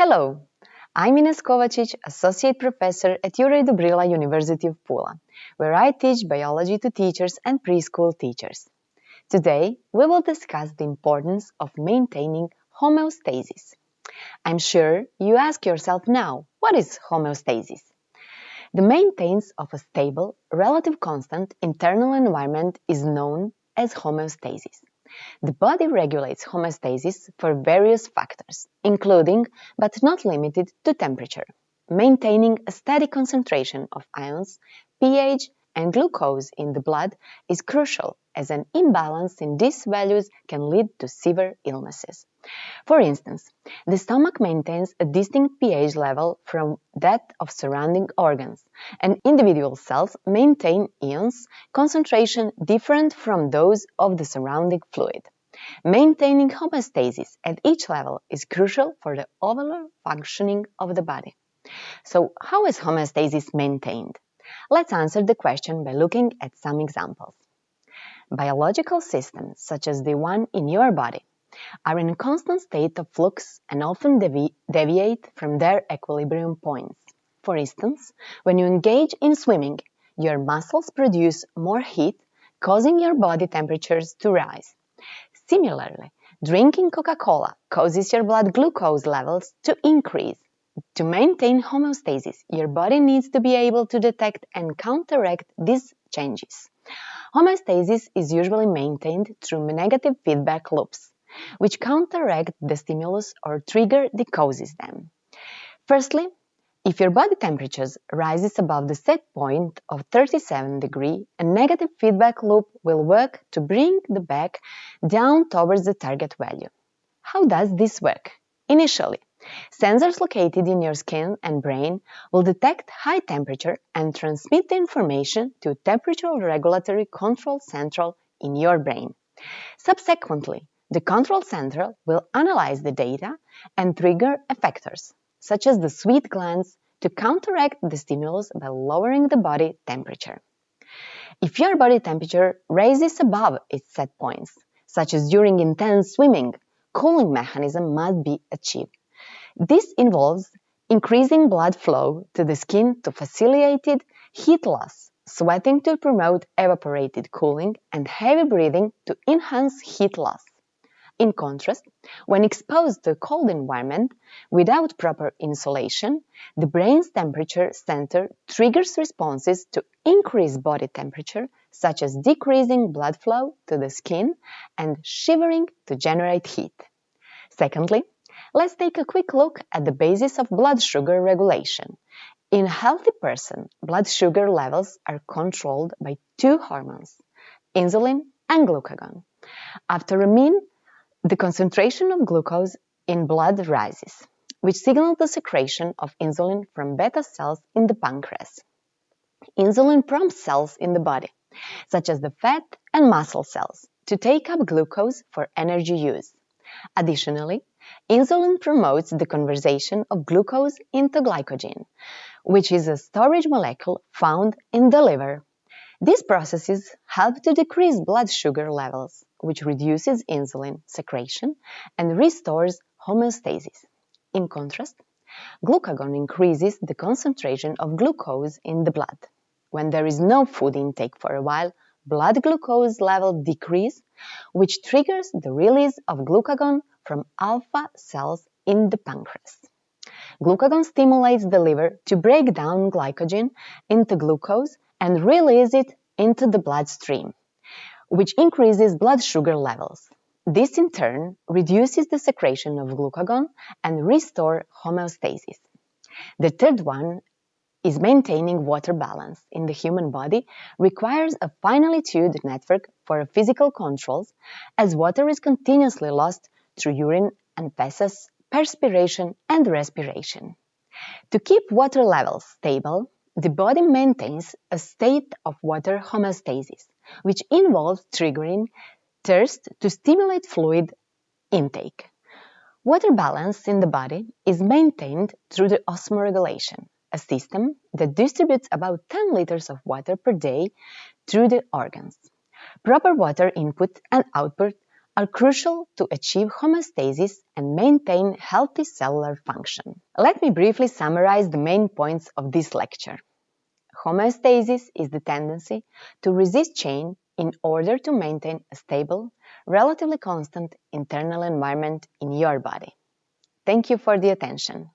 Hello, I'm Ines Kovacic, Associate Professor at Juraj Dobrila University of Pula, where I teach biology to teachers and preschool teachers. Today, we will discuss the importance of maintaining homeostasis. I'm sure you ask yourself now, what is homeostasis? The maintenance of a stable, relative constant internal environment is known as homeostasis. The body regulates homeostasis for various factors, including, but not limited to temperature. Maintaining a steady concentration of ions, pH, and glucose in the blood is crucial, as an imbalance in these values can lead to severe illnesses. For instance, the stomach maintains a distinct pH level from that of surrounding organs, and individual cells maintain ions concentration different from those of the surrounding fluid. Maintaining homeostasis at each level is crucial for the overall functioning of the body. So, how is homeostasis maintained? Let's answer the question by looking at some examples. Biological systems, such as the one in your body, are in a constant state of flux and often deviate from their equilibrium points. For instance, when you engage in swimming, your muscles produce more heat, causing your body temperatures to rise. Similarly, drinking Coca-Cola causes your blood glucose levels to increase. To maintain homeostasis, your body needs to be able to detect and counteract these changes. Homeostasis is usually maintained through negative feedback loops, which counteract the stimulus or trigger that causes them. Firstly, if your body temperature rises above the set point of 37 degrees, a negative feedback loop will work to bring the back down towards the target value. How does this work? Initially, sensors located in your skin and brain will detect high temperature and transmit the information to a temperature regulatory control central in your brain. Subsequently, the control central will analyze the data and trigger effectors, such as the sweat glands, to counteract the stimulus by lowering the body temperature. If your body temperature rises above its set points, such as during intense swimming, cooling mechanism must be achieved. This involves increasing blood flow to the skin to facilitate heat loss, sweating to promote evaporated cooling, and heavy breathing to enhance heat loss. In contrast, when exposed to a cold environment without proper insulation, the brain's temperature center triggers responses to increase body temperature, such as decreasing blood flow to the skin and shivering to generate heat. Secondly, let's take a quick look at the basis of blood sugar regulation. In a healthy person, blood sugar levels are controlled by two hormones, insulin and glucagon. After a meal, the concentration of glucose in blood rises, which signals the secretion of insulin from beta cells in the pancreas. Insulin prompts cells in the body, such as the fat and muscle cells, to take up glucose for energy use. Additionally, insulin promotes the conversion of glucose into glycogen, which is a storage molecule found in the liver. These processes help to decrease blood sugar levels, which reduces insulin secretion and restores homeostasis. In contrast, glucagon increases the concentration of glucose in the blood. When there is no food intake for a while, blood glucose level decrease, which triggers the release of glucagon from alpha cells in the pancreas. Glucagon stimulates the liver to break down glycogen into glucose and release it into the bloodstream, which increases blood sugar levels. This in turn reduces the secretion of glucagon and restores homeostasis. The third one is maintaining water balance in the human body requires a finely tuned network for physical controls, as water is continuously lost through urine and feces, perspiration and respiration. To keep water levels stable, the body maintains a state of water homeostasis, which involves triggering thirst to stimulate fluid intake. Water balance in the body is maintained through the osmoregulation, a system that distributes about 10 liters of water per day through the organs. Proper water input and output are crucial to achieve homeostasis and maintain healthy cellular function. Let me briefly summarize the main points of this lecture. Homeostasis is the tendency to resist change in order to maintain a stable, relatively constant internal environment in your body. Thank you for the attention.